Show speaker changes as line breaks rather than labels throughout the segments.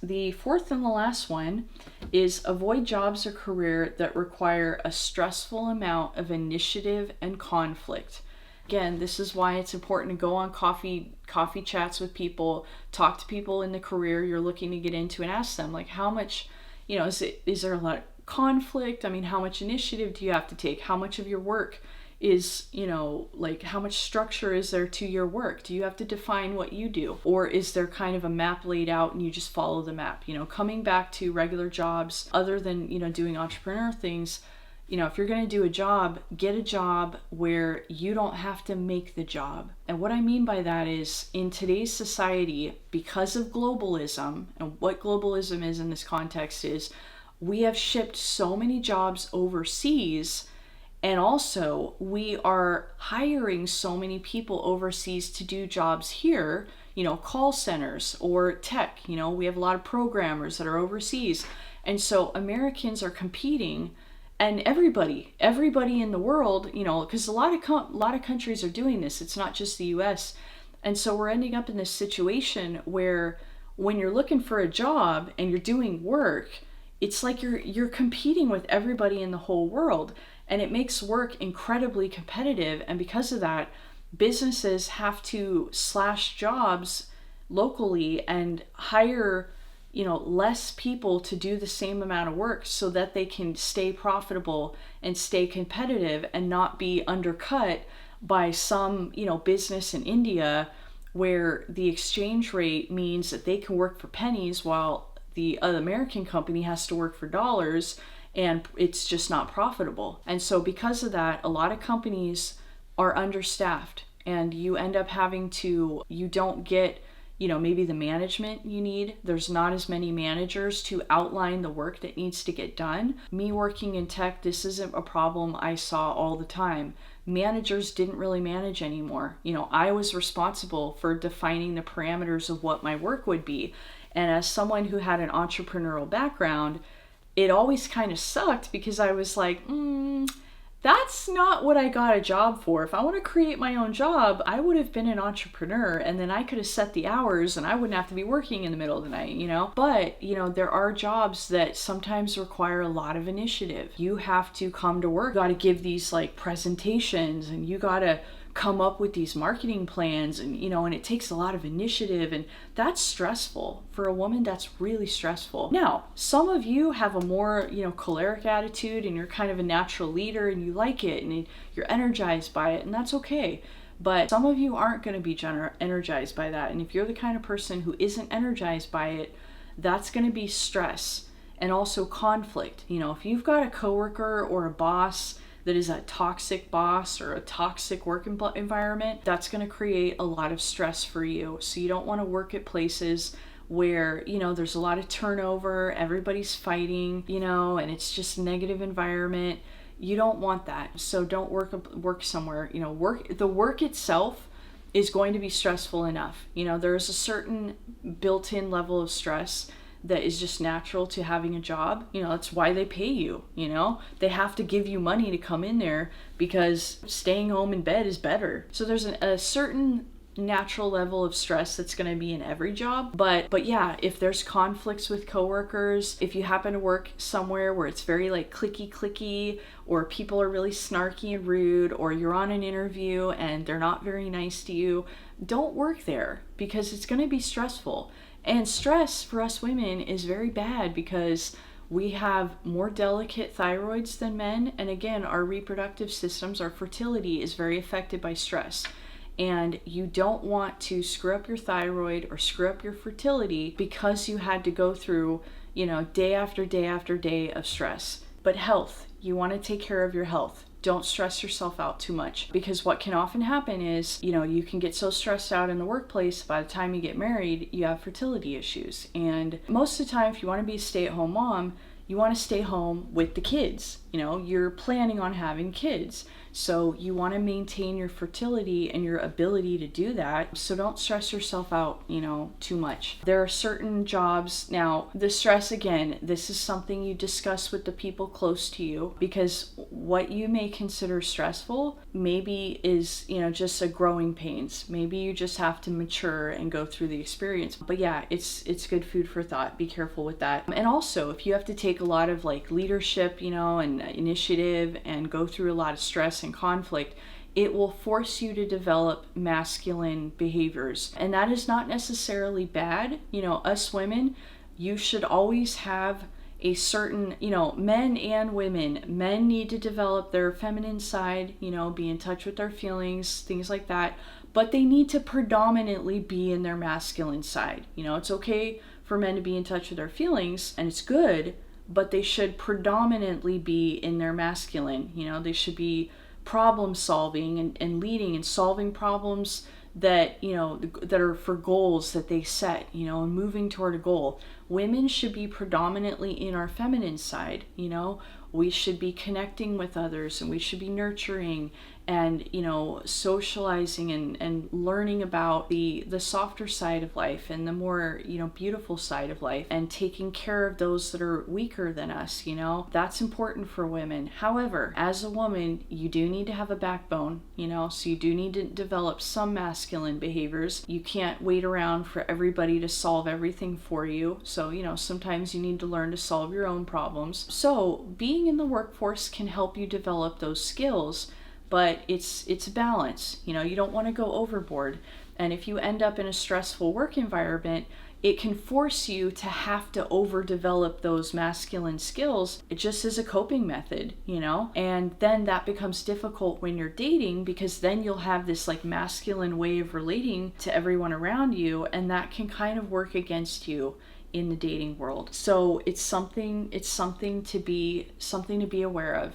The fourth and the last one is avoid jobs or career that require a stressful amount of initiative and conflict. Again, this is why it's important to go on coffee chats with people, talk to people in the career you're looking to get into, and ask them, like, how much, is there a lot of conflict? I mean, how much initiative do you have to take? How much of your work is, how much structure is there to your work? Do you have to define what you do? Or is there kind of a map laid out and you just follow the map? Coming back to regular jobs, other than, doing entrepreneur things, if you're going to do a job, get a job where you don't have to make the job. And what I mean by that is, in today's society, because of globalism, and what globalism is in this context is, we have shipped so many jobs overseas, and also we are hiring so many people overseas to do jobs here, call centers or tech. We have a lot of programmers that are overseas. And so Americans are competing, and everybody in the world, because a lot of countries are doing this. It's not just the US. And so we're ending up in this situation where when you're looking for a job and you're doing work, it's like you're competing with everybody in the whole world, and it makes work incredibly competitive. And because of that, businesses have to slash jobs locally and hire, less people to do the same amount of work so that they can stay profitable and stay competitive and not be undercut by some, business in India where the exchange rate means that they can work for pennies while the American company has to work for dollars, and it's just not profitable. And so because of that, a lot of companies are understaffed, and you end up you don't get, maybe the management you need. There's not as many managers to outline the work that needs to get done. Me working in tech, this isn't a problem I saw all the time. Managers didn't really manage anymore. I was responsible for defining the parameters of what my work would be. And as someone who had an entrepreneurial background, it always kind of sucked because I was like, that's not what I got a job for. If I want to create my own job, I would have been an entrepreneur, and then I could have set the hours and I wouldn't have to be working in the middle of the night, But, there are jobs that sometimes require a lot of initiative. You have to come to work. You got to give these presentations, and you got to come up with these marketing plans, and and it takes a lot of initiative, and that's stressful. For a woman, that's really stressful. Now, some of you have a more choleric attitude, and you're kind of a natural leader and you like it and you're energized by it, and that's okay. But some of you aren't going to be energized by that, and if you're the kind of person who isn't energized by it, that's going to be stress and also conflict. If you've got a coworker or a boss that is a toxic boss or a toxic work environment, that's going to create a lot of stress for you. So you don't want to work at places where, there's a lot of turnover, everybody's fighting, and it's just a negative environment. You don't want that. So don't work somewhere, the work itself is going to be stressful enough. There's a certain built-in level of stress that is just natural to having a job. That's why they pay you. They have to give you money to come in there because staying home in bed is better. So there's a certain natural level of stress that's going to be in every job. But yeah, if there's conflicts with coworkers, if you happen to work somewhere where it's very clicky, or people are really snarky and rude, or you're on an interview and they're not very nice to you, don't work there because it's going to be stressful. And stress for us women is very bad because we have more delicate thyroids than men. And again, our reproductive systems, our fertility is very affected by stress. And you don't want to screw up your thyroid or screw up your fertility because you had to go through, day after day after day of stress. But health, you want to take care of your health. Don't stress yourself out too much, because what can often happen is, you can get so stressed out in the workplace, by the time you get married, you have fertility issues. And most of the time, if you want to be a stay-at-home mom, you want to stay home with the kids. You're planning on having kids. So you want to maintain your fertility and your ability to do that. So don't stress yourself out, too much. There are certain jobs. Now, the stress, again, this is something you discuss with the people close to you, because what you may consider stressful maybe is, just a growing pains. Maybe you just have to mature and go through the experience. But yeah, it's good food for thought. Be careful with that. And also, if you have to take a lot of leadership, and initiative and go through a lot of stress and conflict, it will force you to develop masculine behaviors. And that is not necessarily bad. Us women, you should always have a certain, men and women. Men need to develop their feminine side, be in touch with their feelings, things like that. But they need to predominantly be in their masculine side. It's okay for men to be in touch with their feelings, and it's good, but they should predominantly be in their masculine. They should be problem solving and leading and solving problems that, that are for goals that they set, and moving toward a goal. Women should be predominantly in our feminine side. We should be connecting with others, and we should be nurturing and, socializing and learning about the softer side of life and the more, beautiful side of life, and taking care of those that are weaker than us. That's important for women. However, as a woman, you do need to have a backbone, so you do need to develop some masculine behaviors. You can't wait around for everybody to solve everything for you. So, sometimes you need to learn to solve your own problems. So being in the workforce can help you develop those skills, but it's a balance. You don't want to go overboard. And if you end up in a stressful work environment, it can force you to have to overdevelop those masculine skills just as a coping method, and then that becomes difficult when you're dating, because then you'll have this masculine way of relating to everyone around you, and that can kind of work against you in the dating world. So it's something to be aware of.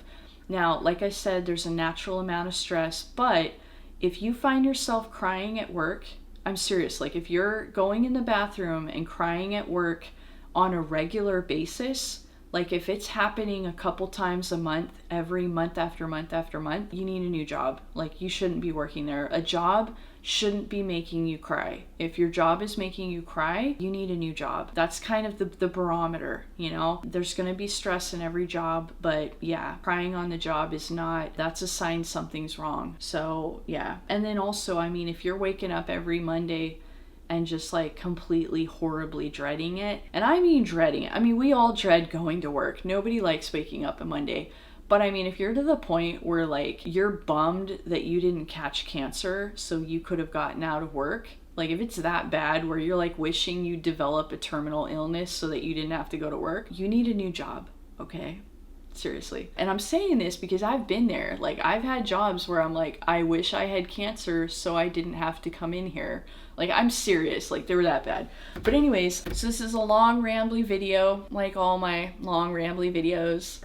Now, like I said, there's a natural amount of stress, but if you find yourself crying at work, I'm serious, if you're going in the bathroom and crying at work on a regular basis, if it's happening a couple times a month, every month after month after month, you need a new job. You shouldn't be working there. A job shouldn't be making you cry. If your job is making you cry, you need a new job. That's kind of the barometer, There's going to be stress in every job, but yeah, crying on the job that's a sign something's wrong. So yeah. And then also, if you're waking up every Monday and just completely horribly dreading it. And I mean dreading it. We all dread going to work. Nobody likes waking up on Monday. But if you're to the point where you're bummed that you didn't catch cancer so you could have gotten out of work, if it's that bad where you're wishing you develop a terminal illness so that you didn't have to go to work, you need a new job, okay? Seriously. And I'm saying this because I've been there. I've had jobs where I'm I wish I had cancer so I didn't have to come in here. I'm serious. They were that bad. But anyways, so this is a long rambly video, like all my long rambly videos.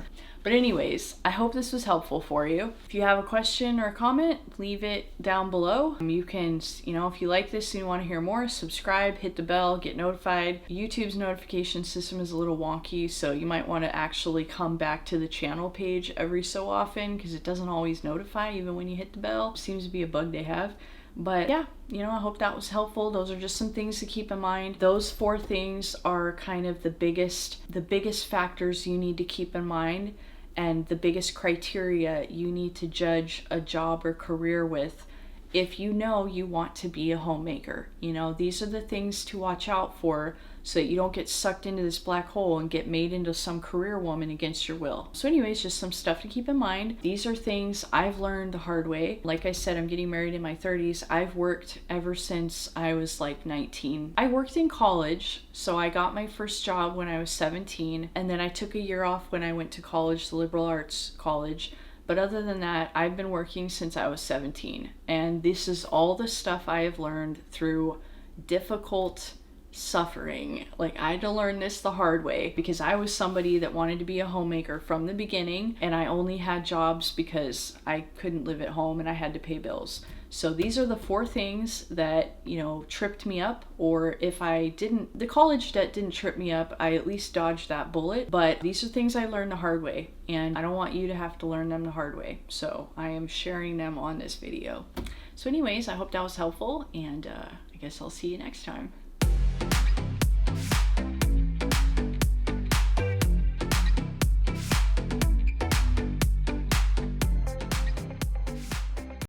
But anyways, I hope this was helpful for you. If you have a question or a comment, leave it down below. You can, if you like this and you want to hear more, subscribe, hit the bell, get notified. YouTube's notification system is a little wonky, so you might want to actually come back to the channel page every so often, because it doesn't always notify even when you hit the bell. Seems to be a bug they have. But yeah, I hope that was helpful. Those are just some things to keep in mind. Those 4 things are kind of the biggest factors you need to keep in mind, and the biggest criteria you need to judge a job or career with if you want to be a homemaker. These are the things to watch out for so that you don't get sucked into this black hole and get made into some career woman against your will. So anyways, just some stuff to keep in mind. These are things I've learned the hard way. Like I said, I'm getting married in my 30s. I've worked ever since I was 19. I worked in college, so I got my first job when I was 17, and then I took a year off when I went to college, the liberal arts college. But other than that, I've been working since I was 17. And this is all the stuff I have learned through difficult suffering. I had to learn this the hard way, because I was somebody that wanted to be a homemaker from the beginning, and I only had jobs because I couldn't live at home and I had to pay bills. So these are the 4 things that, you know, tripped me up, or if I didn't, the college debt didn't trip me up, I at least dodged that bullet. But these are things I learned the hard way, and I don't want you to have to learn them the hard way. So I am sharing them on this video. So anyways, I hope that was helpful, and I guess I'll see you next time.